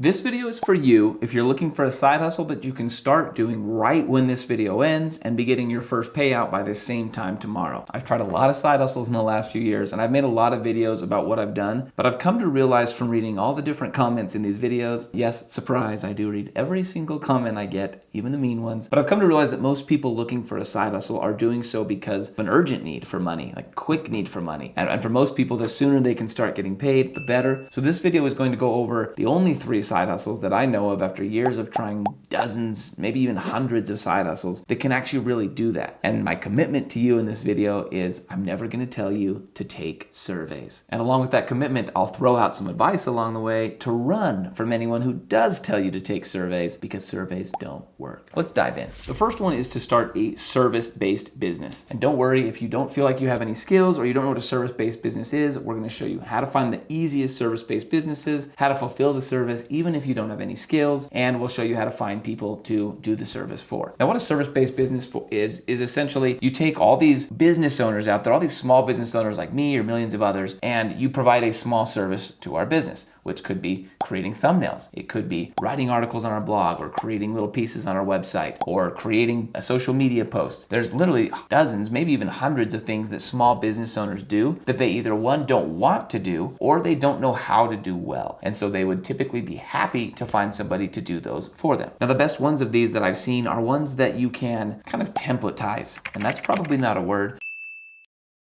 This video is for you if you're looking for a side hustle that you can start doing right when this video ends and be getting your first payout by the same time tomorrow. I've tried a lot of side hustles in the last few years and I've made a lot of videos about what I've done, but I've come to realize from reading all the different comments in these videos, yes, surprise, I do read every single comment I get, even the mean ones, but I've come to realize that most people looking for a side hustle are doing so because of an urgent need for money, like quick need for money. And for most people, the sooner they can start getting paid, the better. So this video is going to go over the only 3 side hustles that I know of after years of trying dozens, maybe even hundreds of side hustles that can actually really do that. And my commitment to you in this video is I'm never going to tell you to take surveys. And along with that commitment, I'll throw out some advice along the way to run from anyone who does tell you to take surveys, because surveys don't work. Let's dive in. The first one is to start a service-based business. And don't worry if you don't feel like you have any skills or you don't know what a service-based business is. We're going to show you how to find the easiest service-based businesses, how to fulfill the service even if you don't have any skills, and we'll show you how to find people to do the service for. Now, what a service-based business is essentially you take all these business owners out there, all these small business owners like me or millions of others, and you provide a small service to our business, which could be creating thumbnails. It could be writing articles on our blog or creating little pieces on our website or creating a social media post. There's literally dozens, maybe even hundreds of things that small business owners do that they either one, don't want to do, or they don't know how to do well. And so they would typically be happy to find somebody to do those for them. Now, the best ones of these that I've seen are ones that you can kind of templatize. And that's probably not a word.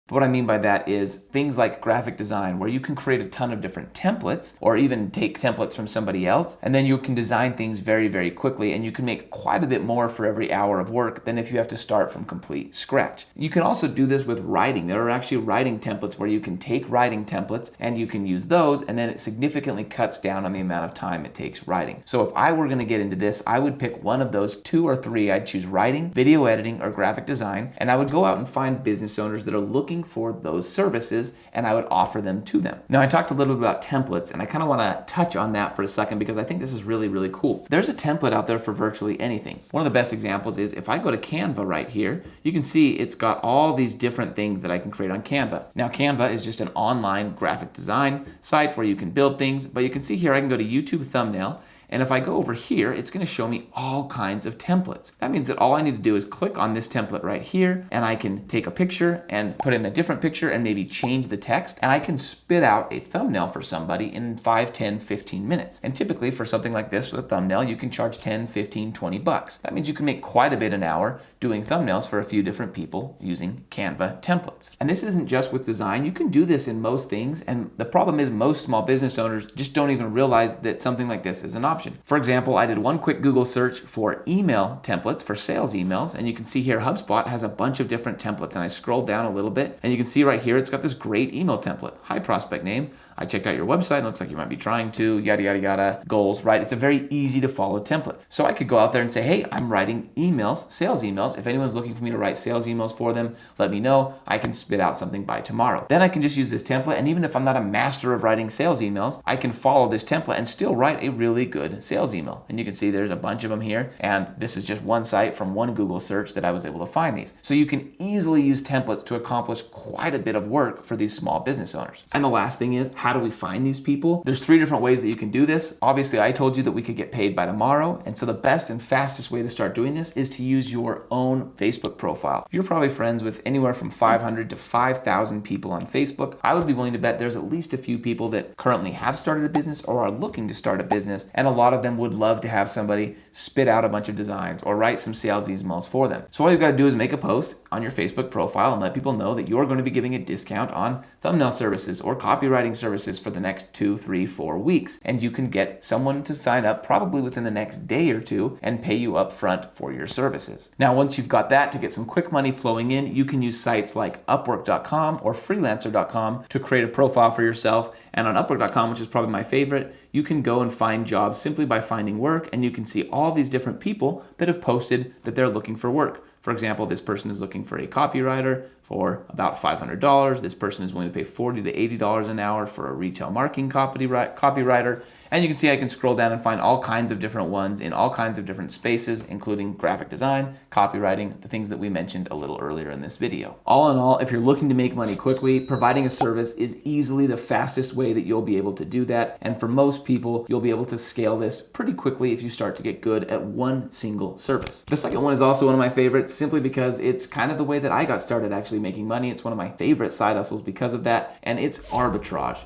But what I mean by that is things like graphic design, where you can create a ton of different templates or even take templates from somebody else, and then you can design things very, very quickly, and you can make quite a bit more for every hour of work than if you have to start from complete scratch. You can also do this with writing. There are actually writing templates where you can take writing templates and you can use those, and then it significantly cuts down on the amount of time it takes writing. So if I were going to get into this, I would pick one of those 2 or 3. I'd choose writing, video editing, or graphic design, and I would go out and find business owners that are looking for those services, and I would offer them to them. Now, I talked a little bit about templates, and I kind of want to touch on that for a second because I think this is really, really cool. There's a template out there for virtually anything. One of the best examples is if I go to Canva right here, you can see it's got all these different things that I can create on Canva. Now, Canva is just an online graphic design site where you can build things, but you can see here I can go to YouTube thumbnail, and if I go over here, it's going to show me all kinds of templates. That means that all I need to do is click on this template right here, and I can take a picture and put in a different picture and maybe change the text, and I can spit out a thumbnail for somebody in 5, 10, 15 minutes. And typically for something like this, with a thumbnail, you can charge 10, 15, 20 bucks. That means you can make quite a bit an hour doing thumbnails for a few different people using Canva templates. And this isn't just with design. You can do this in most things, and the problem is most small business owners just don't even realize that something like this is an option. For example, I did one quick Google search for email templates for sales emails, and you can see here HubSpot has a bunch of different templates, and I scrolled down a little bit and you can see right here it's got this great email template. Hi, prospect name. I checked out your website. It looks like you might be trying to, yada, yada, yada, goals, right? It's a very easy to follow template. So I could go out there and say, hey, I'm writing emails, sales emails. If anyone's looking for me to write sales emails for them, let me know. I can spit out something by tomorrow. Then I can just use this template. And even if I'm not a master of writing sales emails, I can follow this template and still write a really good sales email. And you can see there's a bunch of them here. And this is just one site from one Google search that I was able to find these. So you can easily use templates to accomplish quite a bit of work for these small business owners. And the last thing is, how do we find these people? There's 3 different ways that you can do this. Obviously, I told you that we could get paid by tomorrow. And so the best and fastest way to start doing this is to use your own Facebook profile. You're probably friends with anywhere from 500 to 5,000 people on Facebook. I would be willing to bet there's at least a few people that currently have started a business or are looking to start a business. And a lot of them would love to have somebody spit out a bunch of designs or write some sales emails for them. So all you've got to do is make a post on your Facebook profile and let people know that you're going to be giving a discount on thumbnail services or copywriting services for the next 2, 3, 4 weeks. And you can get someone to sign up probably within the next day or 2 and pay you up front for your services. Now, once you've got that, to get some quick money flowing in, you can use sites like Upwork.com or Freelancer.com to create a profile for yourself. And on Upwork.com, which is probably my favorite, you can go and find jobs simply by finding work, and you can see all these different people that have posted that they're looking for work. For example, this person is looking for a copywriter for about $500. This person is willing to pay $40 to $80 an hour for a retail marketing copywriter. And you can see I can scroll down and find all kinds of different ones in all kinds of different spaces, including graphic design, copywriting, the things that we mentioned a little earlier in this video. All in all, if you're looking to make money quickly, providing a service is easily the fastest way that you'll be able to do that. And for most people, you'll be able to scale this pretty quickly if you start to get good at one single service. The second one is also one of my favorites, simply because it's kind of the way that I got started actually making money. It's one of my favorite side hustles because of that, and it's arbitrage.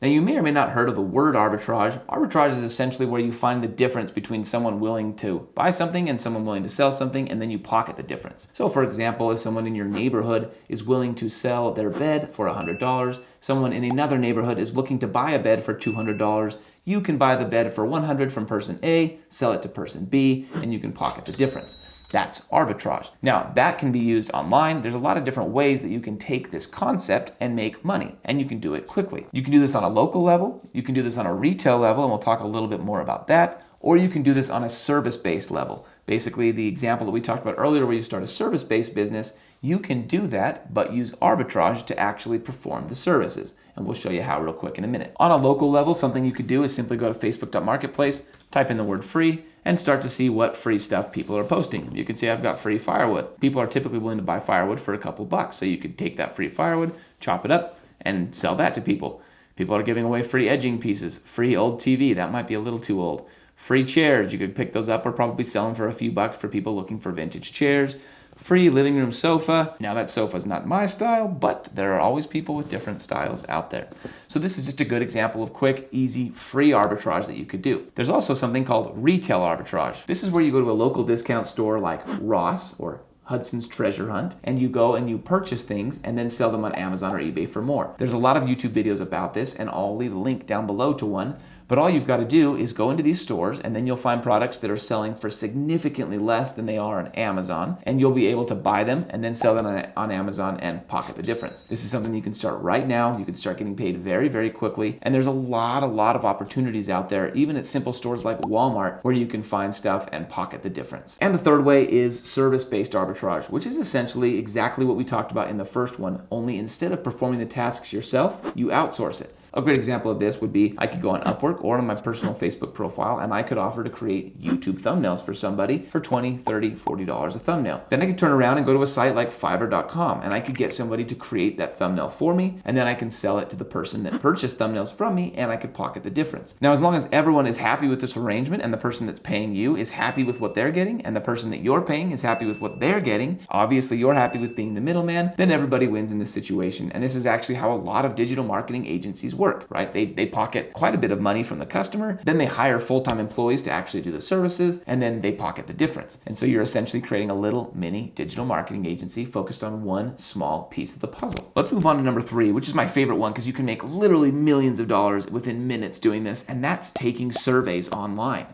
Now, you may or may not have heard of the word arbitrage. Arbitrage is essentially where you find the difference between someone willing to buy something and someone willing to sell something, and then you pocket the difference. So for example, if someone in your neighborhood is willing to sell their bed for $100, someone in another neighborhood is looking to buy a bed for $200, you can buy the bed for $100 from person A, sell it to person B, and you can pocket the difference. That's arbitrage. Now, that can be used online. There's a lot of different ways that you can take this concept and make money, and you can do it quickly. You can do this on a local level, you can do this on a retail level, and we'll talk a little bit more about that, or you can do this on a service-based level. Basically, the example that we talked about earlier where you start a service-based business, you can do that, but use arbitrage to actually perform the services. And we'll show you how real quick in a minute. On a local level, something you could do is simply go to facebook.marketplace, type in the word free, and start to see what free stuff people are posting. You can see I've got free firewood. People are typically willing to buy firewood for a couple bucks. So you could take that free firewood, chop it up, and sell that to people. People are giving away free edging pieces, free old TV. That might be a little too old. Free chairs. You could pick those up or probably sell them for a few bucks for people looking for vintage chairs. Free living room sofa. Now that sofa's not my style, but there are always people with different styles out there. So this is just a good example of quick, easy, free arbitrage that you could do. There's also something called retail arbitrage. This is where you go to a local discount store like Ross or Hudson's Treasure Hunt, and you go and you purchase things and then sell them on Amazon or eBay for more. There's a lot of YouTube videos about this, and I'll leave a link down below to one. But all you've got to do is go into these stores, and then you'll find products that are selling for significantly less than they are on Amazon, and you'll be able to buy them and then sell them on Amazon and pocket the difference. This is something you can start right now. You can start getting paid very, very quickly, and there's a lot of opportunities out there, even at simple stores like Walmart, where you can find stuff and pocket the difference. And the third way is service-based arbitrage, which is essentially exactly what we talked about in the first one, only instead of performing the tasks yourself, you outsource it. A great example of this would be I could go on Upwork or on my personal Facebook profile, and I could offer to create YouTube thumbnails for somebody for $20, $30, $40 a thumbnail. Then I could turn around and go to a site like Fiverr.com, and I could get somebody to create that thumbnail for me, and then I can sell it to the person that purchased thumbnails from me, and I could pocket the difference. Now, as long as everyone is happy with this arrangement, and the person that's paying you is happy with what they're getting, and the person that you're paying is happy with what they're getting, obviously you're happy with being the middleman, then everybody wins in this situation. And this is actually how a lot of digital marketing agencies work, right? They pocket quite a bit of money from the customer, then they hire full-time employees to actually do the services, and then they pocket the difference. And so you're essentially creating a little mini digital marketing agency focused on one small piece of the puzzle. Let's move on to number 3, which is my favorite one because you can make literally millions of dollars within minutes doing this, and that's taking surveys online.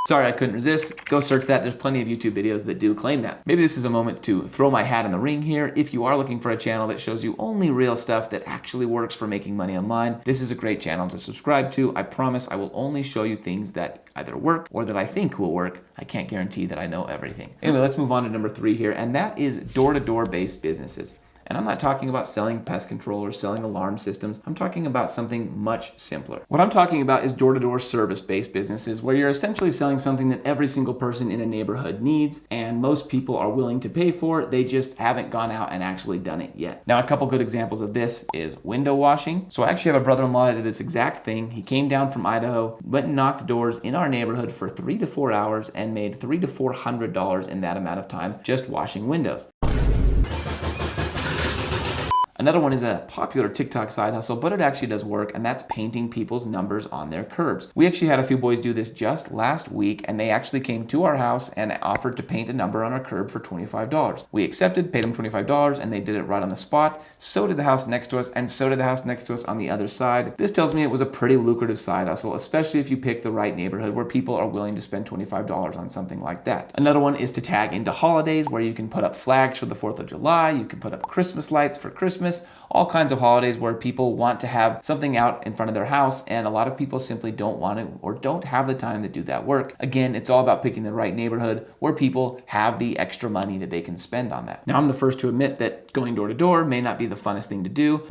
Sorry, I couldn't resist. Go search that. There's plenty of YouTube videos that do claim that. Maybe this is a moment to throw my hat in the ring here. If you are looking for a channel that shows you only real stuff that actually works for making money online, this is a great channel to subscribe to. I promise I will only show you things that either work or that I think will work. I can't guarantee that I know everything. Anyway, let's move on to number 3 here, and that is door-to-door based businesses. And I'm not talking about selling pest control or selling alarm systems. I'm talking about something much simpler. What I'm talking about is door-to-door service-based businesses where you're essentially selling something that every single person in a neighborhood needs and most people are willing to pay for. They just haven't gone out and actually done it yet. Now, a couple good examples of this is window washing. So I actually have a brother-in-law that did this exact thing. He came down from Idaho, went and knocked doors in our neighborhood for 3 to 4 hours and made $300 to $400 in that amount of time just washing windows. Another one is a popular TikTok side hustle, but it actually does work, and that's painting people's numbers on their curbs. We actually had a few boys do this just last week, and they actually came to our house and offered to paint a number on our curb for $25. We accepted, paid them $25, and they did it right on the spot. So did the house next to us, and so did the house next to us on the other side. This tells me it was a pretty lucrative side hustle, especially if you pick the right neighborhood where people are willing to spend $25 on something like that. Another one is to tag into holidays where you can put up flags for the 4th of July, you can put up Christmas lights for Christmas, all kinds of holidays where people want to have something out in front of their house, and a lot of people simply don't want to or don't have the time to do that work. Again, it's all about picking the right neighborhood where people have the extra money that they can spend on that. Now, I'm the first to admit that going door to door may not be the funnest thing to do.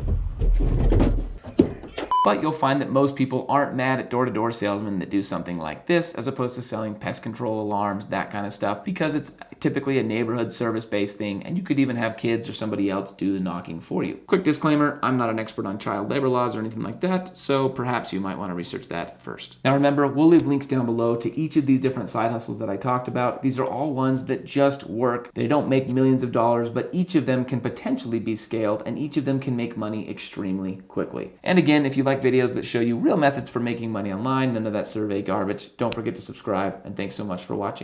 But you'll find that most people aren't mad at door-to-door salesmen that do something like this, as opposed to selling pest control alarms, that kind of stuff, because it's typically a neighborhood service-based thing, and you could even have kids or somebody else do the knocking for you. Quick disclaimer, I'm not an expert on child labor laws or anything like that, so perhaps you might want to research that first. Now remember, we'll leave links down below to each of these different side hustles that I talked about. These are all ones that just work. They don't make millions of dollars, but each of them can potentially be scaled, and each of them can make money extremely quickly. And again, if you like videos that show you real methods for making money online, none of that survey garbage, don't forget to subscribe, and thanks so much for watching.